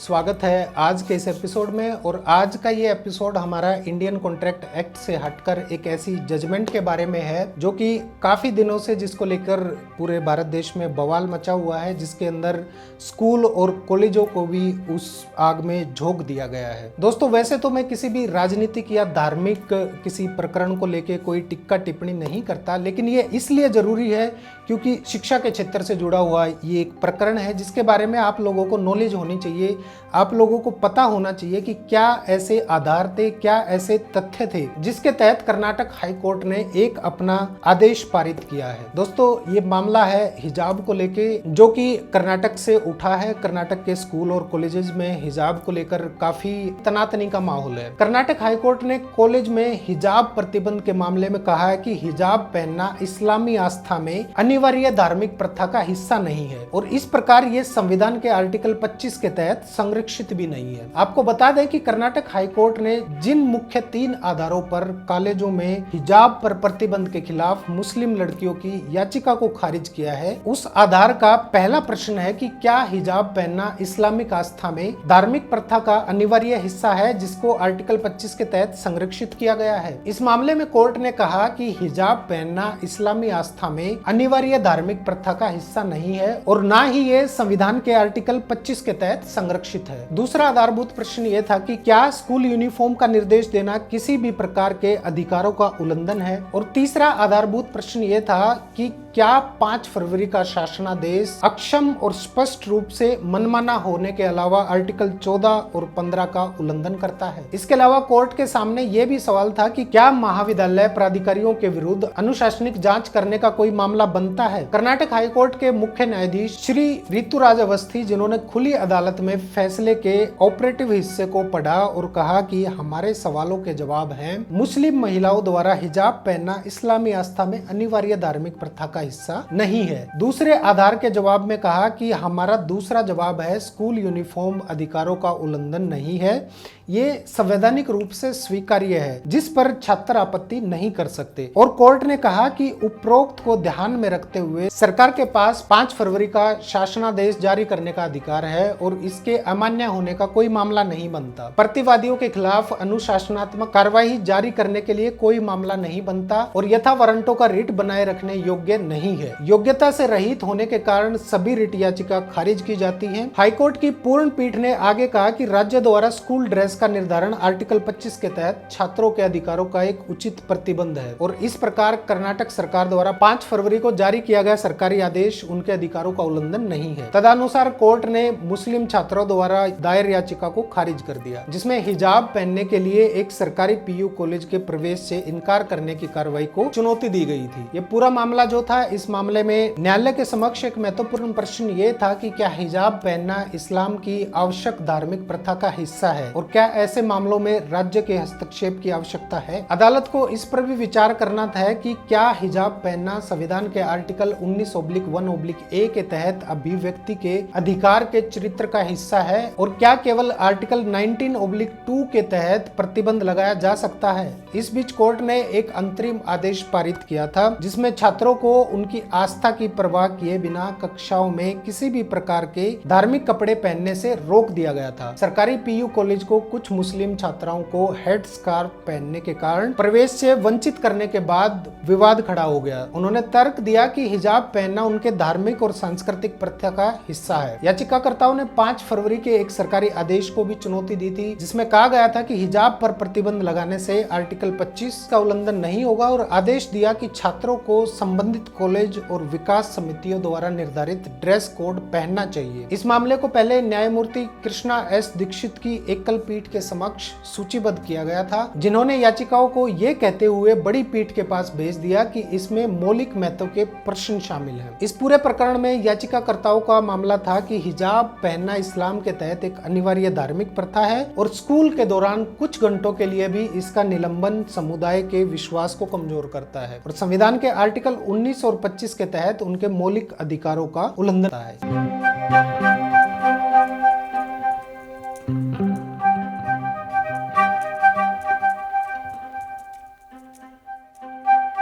स्वागत है आज के इस एपिसोड में। और आज का ये एपिसोड हमारा इंडियन कॉन्ट्रैक्ट एक्ट से हटकर एक ऐसी जजमेंट के बारे में है जो कि काफ़ी दिनों से जिसको लेकर पूरे भारत देश में बवाल मचा हुआ है, जिसके अंदर स्कूल और कॉलेजों को भी उस आग में झोंक दिया गया है। दोस्तों, वैसे तो मैं किसी भी राजनीतिक या धार्मिक किसी प्रकरण को लेकर कोई टिक्का टिप्पणी नहीं करता, लेकिन ये इसलिए जरूरी है क्योंकि शिक्षा के क्षेत्र से जुड़ा हुआ ये एक प्रकरण है जिसके बारे में आप लोगों को नॉलेज होनी चाहिए। आप लोगों को पता होना चाहिए कि क्या ऐसे आधार थे, क्या ऐसे तथ्य थे जिसके तहत कर्नाटक हाई कोर्ट ने एक अपना आदेश पारित किया है। दोस्तों, ये मामला है हिजाब को लेके, जो कि कर्नाटक से उठा है। कर्नाटक के स्कूल और कॉलेजेस में हिजाब को लेकर काफी तनातनी का माहौल है। कर्नाटक हाई कोर्ट ने कॉलेज में हिजाब प्रतिबंध के मामले में कहा है कि हिजाब पहनना इस्लामी आस्था में अनिवार्य धार्मिक प्रथा का हिस्सा नहीं है और इस प्रकार ये संविधान के आर्टिकल 25 के तहत संरक्षित भी नहीं है। आपको बता दें कि कर्नाटक हाई कोर्ट ने जिन मुख्य 3 आधारों पर कॉलेजों में हिजाब पर प्रतिबंध के खिलाफ मुस्लिम लड़कियों की याचिका को खारिज किया है, उस आधार का पहला प्रश्न है कि क्या हिजाब पहनना इस्लामिक आस्था में धार्मिक प्रथा का अनिवार्य हिस्सा है जिसको आर्टिकल 25 के तहत संरक्षित किया गया है। इस मामले में कोर्ट ने कहा कि हिजाब पहनना इस्लामी आस्था में अनिवार्य धार्मिक प्रथा का हिस्सा नहीं है और ना ही ये संविधान के आर्टिकल 25 के तहत संरक्षित है। दूसरा आधारभूत प्रश्न ये था कि क्या स्कूल यूनिफॉर्म का निर्देश देना किसी भी प्रकार के अधिकारों का उल्लंघन है। और तीसरा आधारभूत प्रश्न ये था कि क्या 5 फरवरी का शासनादेश अक्षम और स्पष्ट रूप से मनमाना होने के अलावा आर्टिकल 14 और 15 का उल्लंघन करता है। इसके अलावा कोर्ट के सामने ये भी सवाल था कि क्या महाविद्यालय प्राधिकारियों के विरुद्ध अनुशासनिक जांच करने का कोई मामला बनता है। कर्नाटक हाई कोर्ट के मुख्य न्यायाधीश श्री ऋतुराज अवस्थी, जिन्होंने खुली अदालत में फैसले के ऑपरेटिव हिस्से को पढ़ा और कहा कि हमारे सवालों के जवाब हैं, मुस्लिम महिलाओं द्वारा हिजाब पहनना इस्लामी आस्था में अनिवार्य धार्मिक प्रथा का हिस्सा नहीं है। दूसरे आधार के जवाब में कहा कि हमारा दूसरा जवाब है, स्कूल यूनिफॉर्म अधिकारों का उल्लंघन नहीं है, ये संवैधानिक रूप से स्वीकार्य है जिस पर छात्र आपत्ति नहीं कर सकते। और कोर्ट ने कहा कि उपरोक्त को ध्यान में रखते हुए सरकार के पास 5 फरवरी का शासनादेश जारी करने का अधिकार है और इसके अमान्य होने का कोई मामला नहीं बनता। प्रतिवादियों के खिलाफ अनुशासनात्मक कार्रवाई जारी करने के लिए कोई मामला नहीं बनता और यथा वारंटों का रिट बनाए रखने योग्य नहीं है। योग्यता से रहित होने के कारण सभी रिट याचिका खारिज की जाती है। हाईकोर्ट की पूर्ण पीठ ने आगे कहा कि राज्य द्वारा स्कूल ड्रेस का निर्धारण आर्टिकल 25 के तहत छात्रों के अधिकारों का एक उचित प्रतिबंध है और इस प्रकार कर्नाटक सरकार द्वारा 5 फरवरी को जारी किया गया सरकारी आदेश उनके अधिकारों का उल्लंघन नहीं है। तदनुसार कोर्ट ने मुस्लिम छात्रों द्वारा दायर याचिका को खारिज कर दिया, जिसमें हिजाब पहनने के लिए एक सरकारी पीयू कॉलेज के प्रवेश से इनकार करने की कार्रवाई को चुनौती दी गई थी। ये पूरा मामला जो था, इस मामले में न्यायालय के समक्ष एक महत्वपूर्ण प्रश्न ये था कि क्या हिजाब पहनना इस्लाम की आवश्यक धार्मिक प्रथा का हिस्सा है और क्या ऐसे मामलों में राज्य के हस्तक्षेप की आवश्यकता है। अदालत को इस पर भी विचार करना था कि क्या हिजाब पहनना संविधान के आर्टिकल 19(1)(a) के तहत अभिव्यक्ति के अधिकार के चरित्र का हिस्सा है और क्या केवल आर्टिकल 19(2) के तहत प्रतिबंध लगाया जा सकता है। इस बीच कोर्ट ने एक अंतरिम आदेश पारित किया था जिसमें छात्रों को उनकी आस्था की परवाह किए बिना कक्षाओं में किसी भी प्रकार के धार्मिक कपड़े पहनने से रोक दिया गया था। सरकारी पीयू कॉलेज को कुछ मुस्लिम छात्राओं को हेड स्कार्फ पहनने के कारण प्रवेश से वंचित करने के बाद विवाद खड़ा हो गया। उन्होंने तर्क दिया कि हिजाब पहनना उनके धार्मिक और सांस्कृतिक प्रथा का हिस्सा है। याचिकाकर्ताओं ने 5 फरवरी के एक सरकारी आदेश को भी चुनौती दी थी जिसमें कहा गया था कि हिजाब पर प्रतिबंध लगाने से आर्टिकल 25 का उल्लंघन नहीं होगा और आदेश दिया कि छात्रों को संबंधित कॉलेज और विकास समितियों द्वारा निर्धारित ड्रेस कोड पहनना चाहिए। इस मामले को पहले न्यायमूर्ति कृष्णा एस दीक्षित की एकल पीठ के समक्ष सूचीबद्ध किया गया था, जिन्होंने याचिकाओं को ये कहते हुए बड़ी पीठ के पास भेज दिया कि इसमें मौलिक महत्व के प्रश्न शामिल हैं। इस पूरे प्रकरण में याचिकाकर्ताओं का मामला था कि हिजाब पहनना इस्लाम के तहत एक अनिवार्य धार्मिक प्रथा है और स्कूल के दौरान कुछ घंटों के लिए भी इसका निलंबन समुदाय के विश्वास को कमजोर करता है और संविधान के आर्टिकल 19 और 25 के तहत उनके मौलिक अधिकारों का उल्लंघन है।